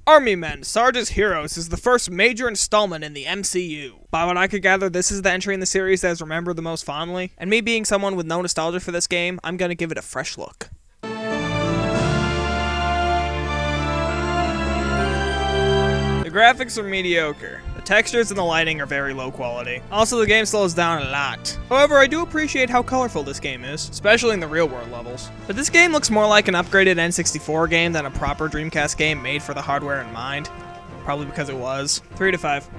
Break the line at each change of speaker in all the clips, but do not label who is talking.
Army Men, Serge's Heroes is the first major installment in the MCU. By what I could gather, this is the entry in the series that is remembered the most fondly, and me being someone with no nostalgia for this game, I'm gonna give it a fresh look. The graphics are mediocre. The textures and the lighting are very low quality. Also, the game slows down a lot. However, I do appreciate how colorful this game is, especially in the real world levels. But this game looks more like an upgraded N64 game than a proper Dreamcast game made for the hardware in mind. Probably because it was. 3 to 5.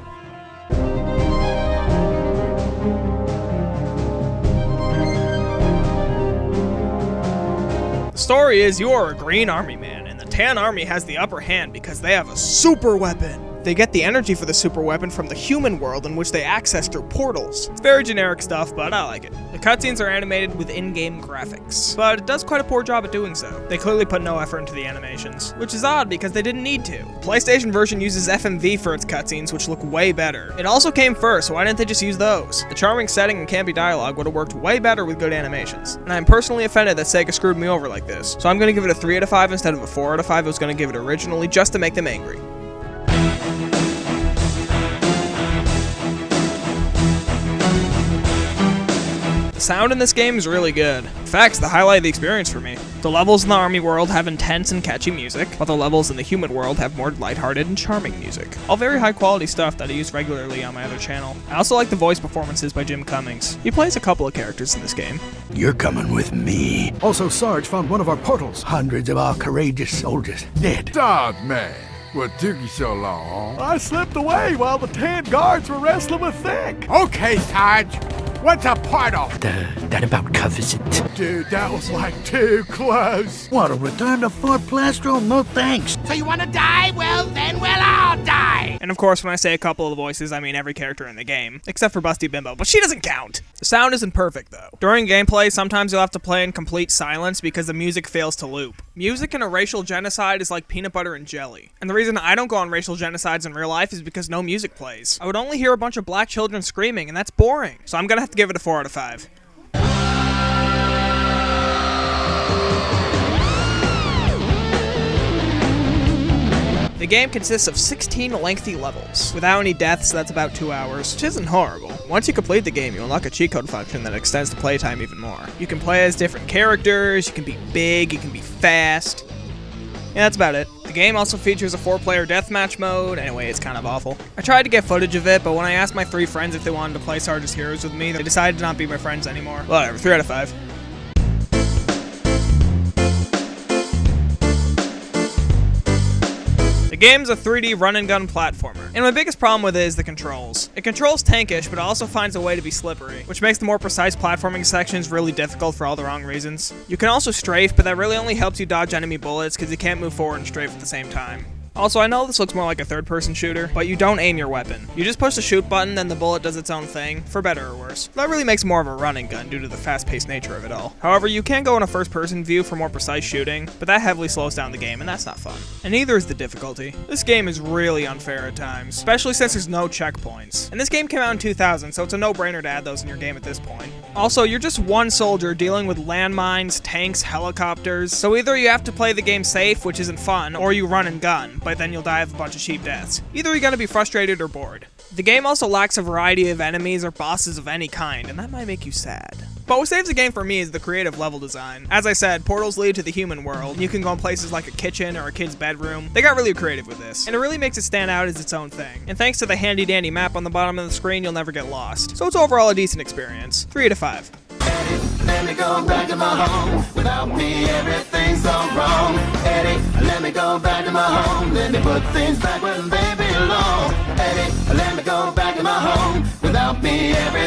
The story is you are a green army man, and the tan army has the upper hand because they have a super weapon. They get the energy for the super weapon from the human world in which they access through portals. It's very generic stuff, but I like it. The cutscenes are animated with in-game graphics, but it does quite a poor job at doing so. They clearly put no effort into the animations, which is odd because they didn't need to. The PlayStation version uses FMV for its cutscenes, which look way better. It also came first, so why didn't they just use those? The charming setting and campy dialogue would have worked way better with good animations. And I'm personally offended that Sega screwed me over like this, so I'm gonna give it a 3 out of 5 instead of a 4 out of 5 I was gonna give it originally, just to make them angry. The sound in this game is really good. In fact, it's the highlight of the experience for me. The levels in the army world have intense and catchy music, while the levels in the human world have more lighthearted and charming music. All very high quality stuff that I use regularly on my other channel. I also like the voice performances by Jim Cummings. He plays a couple of characters in this game.
You're coming with me.
Also, Sarge found one of our portals.
Hundreds of our courageous soldiers dead.
Dog man, what took you so long?
I slipped away while the 10 guards were wrestling with Thick.
Okay, Sarge. What's a portal?
That about covers it.
Dude, that was like too close.
What, a return to Fort Plastro? No thanks.
So you want to die? Well, then we'll all die.
And of course, when I say a couple of the voices, I mean every character in the game, except for Busty Bimbo, but she doesn't count. The sound isn't perfect though. During gameplay, sometimes you'll have to play in complete silence because the music fails to loop. Music in a racial genocide is like peanut butter and jelly. And the reason I don't go on racial genocides in real life is because no music plays. I would only hear a bunch of black children screaming, and that's boring. So I'm gonna have to give it a 4 out of 5. The game consists of 16 lengthy levels. Without any deaths, that's about 2 hours, which isn't horrible. Once you complete the game, you unlock a cheat code function that extends the playtime even more. You can play as different characters, you can be big, you can be fast. Yeah, that's about it. The game also features a 4-player deathmatch mode. Anyway, it's kind of awful. I tried to get footage of it, but when I asked my 3 friends if they wanted to play Serge's Heroes with me, they decided to not be my friends anymore. Whatever, 3 out of 5. The game's a 3D run-and-gun platformer, and my biggest problem with it is the controls. It controls tankish, but it also finds a way to be slippery, which makes the more precise platforming sections really difficult for all the wrong reasons. You can also strafe, but that really only helps you dodge enemy bullets because you can't move forward and strafe at the same time. Also, I know this looks more like a third-person shooter, but you don't aim your weapon. You just push the shoot button, then the bullet does its own thing, for better or worse. That really makes more of a running gun due to the fast-paced nature of it all. However, you can go in a first-person view for more precise shooting, but that heavily slows down the game, and that's not fun. And neither is the difficulty. This game is really unfair at times, especially since there's no checkpoints. And this game came out in 2000, so it's a no-brainer to add those in your game at this point. Also, you're just one soldier dealing with landmines, tanks, helicopters, so either you have to play the game safe, which isn't fun, or you run and gun, but then you'll die of a bunch of cheap deaths. Either you're gonna be frustrated or bored. The game also lacks a variety of enemies or bosses of any kind, and that might make you sad. But what saves the game for me is the creative level design. As I said, portals lead to the human world. You can go in places like a kitchen or a kid's bedroom. They got really creative with this, and it really makes it stand out as its own thing. And thanks to the handy dandy map on the bottom of the screen, you'll never get lost. So it's overall a decent experience. 3 out of 5.
Eddie, let me go back to my home. Without me, everything's gone wrong. Eddie, let me go back to my home. Let me put things back where they belong. Eddie, let me go back to my home. Without me, everything's